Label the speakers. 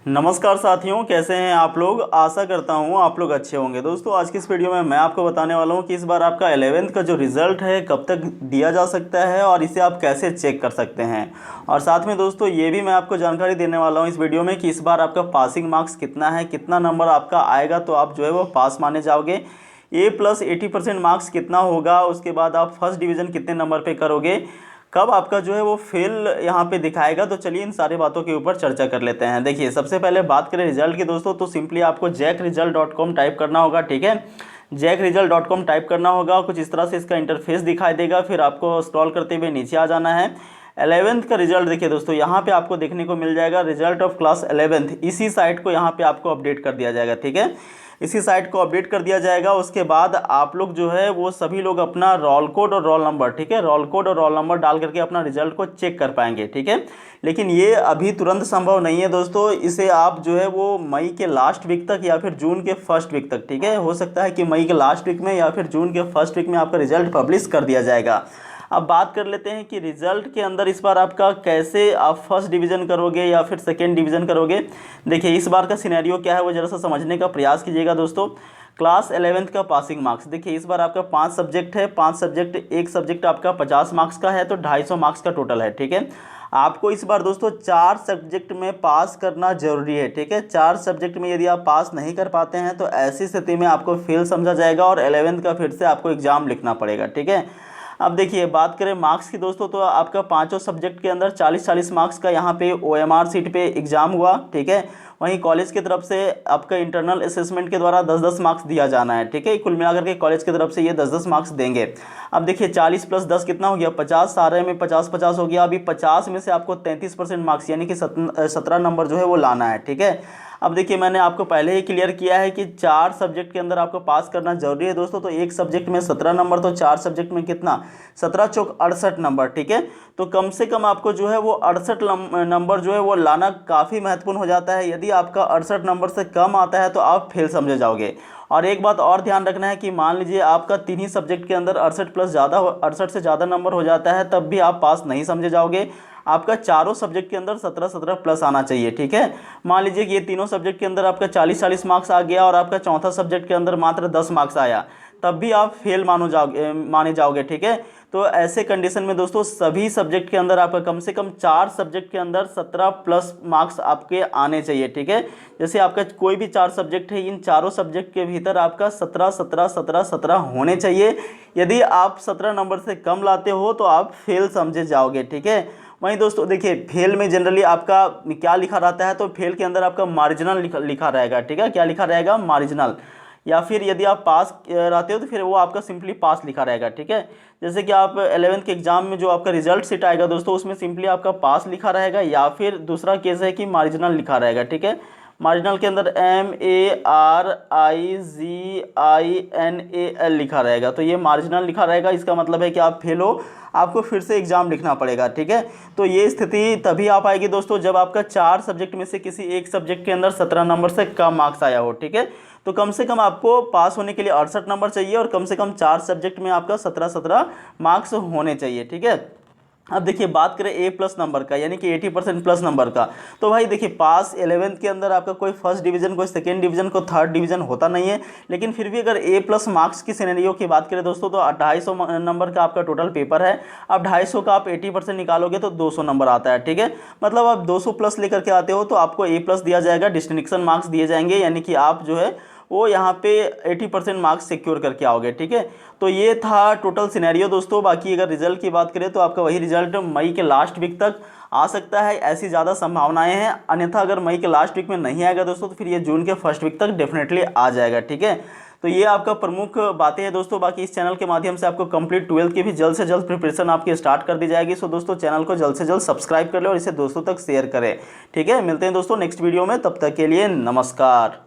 Speaker 1: नमस्कार साथियों, कैसे हैं आप लोग। आशा करता हूं आप लोग अच्छे होंगे। दोस्तों आज की इस वीडियो में मैं आपको बताने वाला हूं कि इस बार आपका 11th का जो रिज़ल्ट है कब तक दिया जा सकता है और इसे आप कैसे चेक कर सकते हैं। और साथ में दोस्तों ये भी मैं आपको जानकारी देने वाला हूं इस वीडियो में कि इस बार आपका पासिंग मार्क्स कितना है, कितना नंबर आपका आएगा तो आप जो है वो पास माने जाओगे। A+80% मार्क्स कितना होगा, उसके बाद आप फर्स्ट डिवीज़न कितने नंबर पर करोगे, कब आपका जो है वो फेल यहाँ पे दिखाएगा। तो चलिए इन सारी बातों के ऊपर चर्चा कर लेते हैं। देखिए सबसे पहले बात करें रिजल्ट की दोस्तों, तो सिंपली आपको jackresult.com टाइप करना होगा। ठीक है, jackresult.com टाइप करना होगा। कुछ इस तरह से इसका इंटरफेस दिखाई देगा। फिर आपको स्क्रॉल करते हुए नीचे आ जाना है। 11th का रिजल्ट देखिए दोस्तों, यहाँ पे आपको देखने को मिल जाएगा रिजल्ट ऑफ क्लास 11th। इसी साइट को यहाँ पे आपको अपडेट कर दिया जाएगा। ठीक है, इसी साइट को अपडेट कर दिया जाएगा। उसके बाद आप लोग जो है वो सभी लोग अपना रोल कोड और रोल नंबर, ठीक है, रोल कोड और रोल नंबर डाल करके अपना रिजल्ट को चेक कर पाएंगे। ठीक है, लेकिन ये अभी तुरंत संभव नहीं है दोस्तों। इसे आप जो है वो मई के लास्ट वीक तक या फिर जून के फर्स्ट वीक तक, ठीक है, हो सकता है कि मई के लास्ट वीक में या फिर जून के फर्स्ट वीक में आपका रिजल्ट पब्लिश कर दिया जाएगा। अब बात कर लेते हैं कि रिजल्ट के अंदर इस बार आपका कैसे आप फर्स्ट डिवीज़न करोगे या फिर सेकेंड डिवीज़न करोगे। देखिए इस बार का सिनेरियो क्या है वो ज़रा सा समझने का प्रयास कीजिएगा दोस्तों। क्लास 11th का पासिंग मार्क्स देखिए इस बार आपका 5 सब्जेक्ट है, 5 सब्जेक्ट, एक सब्जेक्ट आपका 50 मार्क्स का है, तो 250 मार्क्स का टोटल है। ठीक है, आपको इस बार दोस्तों 4 सब्जेक्ट में पास करना जरूरी है। ठीक है, 4 सब्जेक्ट में यदि आप पास नहीं कर पाते हैं तो ऐसी स्थिति में आपको फेल समझा जाएगा और 11th का फिर से आपको एग्ज़ाम लिखना पड़ेगा। ठीक है, अब देखिए बात करें मार्क्स की दोस्तों, तो आपका पांचों सब्जेक्ट के अंदर 40-40 मार्क्स का यहाँ पे OMR सीट पे एग्ज़ाम हुआ। ठीक है, वहीं कॉलेज की तरफ से आपका इंटरनल असेसमेंट के द्वारा 10-10 मार्क्स दिया जाना है। ठीक है, कुल मिलाकर के कॉलेज की तरफ से ये 10-10 मार्क्स देंगे। अब देखिए 40 + 10 कितना हो गया, 50, सारे में 50-50 हो गया। अभी 50 में से आपको 33% मार्क्स यानी कि 17 नंबर जो है वो लाना है। ठीक है, अब देखिए मैंने आपको पहले ही क्लियर किया है कि 4 सब्जेक्ट के अंदर आपको पास करना जरूरी है दोस्तों। तो एक सब्जेक्ट में 17 नंबर, तो 4 सब्जेक्ट में कितना, 17 चौक 68 नंबर। ठीक है, तो कम से कम आपको जो है वो 68 नंबर जो है वो लाना काफ़ी महत्वपूर्ण हो जाता है। यदि आपका 68 नंबर से कम आता है तो आप फेल समझे जाओगे। और एक बात और ध्यान रखना है कि मान लीजिए आपका 3 ही सब्जेक्ट के अंदर 68 से ज़्यादा नंबर हो जाता है, तब भी आप पास नहीं समझे जाओगे। आपका चारों सब्जेक्ट के अंदर 17-17 प्लस आना चाहिए। ठीक है, मान लीजिए कि ये तीनों सब्जेक्ट के अंदर आपका 40-40 मार्क्स आ गया और आपका चौथा सब्जेक्ट के अंदर मात्र 10 मार्क्स आया, तब भी आप फेल माने जाओगे। ठीक है, तो ऐसे कंडीशन में दोस्तों सभी सब्जेक्ट के अंदर आपका कम से कम 4 सब्जेक्ट के अंदर 17 प्लस मार्क्स आपके आने चाहिए। ठीक है, जैसे आपका कोई भी 4 सब्जेक्ट है, इन चारों सब्जेक्ट के भीतर आपका 17 होने चाहिए। यदि आप 17 नंबर से कम लाते हो तो आप फेल समझे जाओगे। ठीक है, वहीं दोस्तों देखिए फेल में जनरली आपका क्या लिखा रहता है, तो फेल के अंदर आपका मार्जिनल लिखा रहेगा। ठीक है, क्या लिखा रहेगा, मार्जिनल। या फिर यदि आप पास रहते हो तो फिर वो आपका सिंपली पास लिखा रहेगा। ठीक है, जैसे कि आप 11th के एग्जाम में जो आपका रिजल्ट सीट आएगा दोस्तों, उसमें सिंपली आपका पास लिखा रहेगा, या फिर दूसरा केस है कि मार्जिनल लिखा रहेगा। ठीक है, मार्जिनल के अंदर MARIGINAL लिखा रहेगा, तो ये मार्जिनल लिखा रहेगा। इसका मतलब है कि आप फेल हो, आपको फिर से एग्जाम लिखना पड़ेगा। ठीक है, तो ये स्थिति तभी आ पाएगी दोस्तों जब आपका 4 सब्जेक्ट में से किसी एक सब्जेक्ट के अंदर 17 नंबर से कम मार्क्स आया हो। ठीक है, तो कम से कम आपको पास होने के लिए 68 नंबर चाहिए और कम से कम 4 सब्जेक्ट में आपका 17 मार्क्स होने चाहिए। ठीक है, अब देखिए बात करें A+ नंबर का यानी कि 80% प्लस नंबर का, तो भाई देखिए पास 11th के अंदर आपका कोई फर्स्ट डिवीज़न, कोई सेकेंड डिवीज़न, कोई थर्ड डिवीज़न होता नहीं है। लेकिन फिर भी अगर A+ मार्क्स की सिनेरियो की बात करें दोस्तों, तो 250 नंबर का आपका टोटल पेपर है। अब 250 का आप 80% निकालोगे तो 200 नंबर आता है। ठीक है, मतलब आप 200 प्लस लेकर के आते हो तो आपको A+ दिया जाएगा, डिस्टिंक्शन मार्क्स दिए जाएंगे, यानी कि आप जो है वो यहाँ पे 80% मार्क्स सिक्योर करके आओगे। ठीक है, तो ये था टोटल सिनेरियो दोस्तों। बाकी अगर रिजल्ट की बात करें तो आपका वही रिजल्ट मई के लास्ट वीक तक आ सकता है, ऐसी ज़्यादा संभावनाएं हैं। अन्यथा अगर मई के लास्ट वीक में नहीं आएगा दोस्तों तो फिर ये जून के फर्स्ट वीक तक डेफिनेटली आ जाएगा। ठीक है, तो ये आपका प्रमुख बातें हैं दोस्तों। बाकी इस चैनल के माध्यम से आपको कंप्लीट 12th की भी जल्द से जल्द प्रिपरेशन आपकी स्टार्ट कर दी जाएगी। सो दोस्तों चैनल को जल्द से जल्द सब्सक्राइब कर ले और इसे दोस्तों तक शेयर करें। ठीक है, मिलते हैं दोस्तों नेक्स्ट वीडियो में, तब तक के लिए नमस्कार।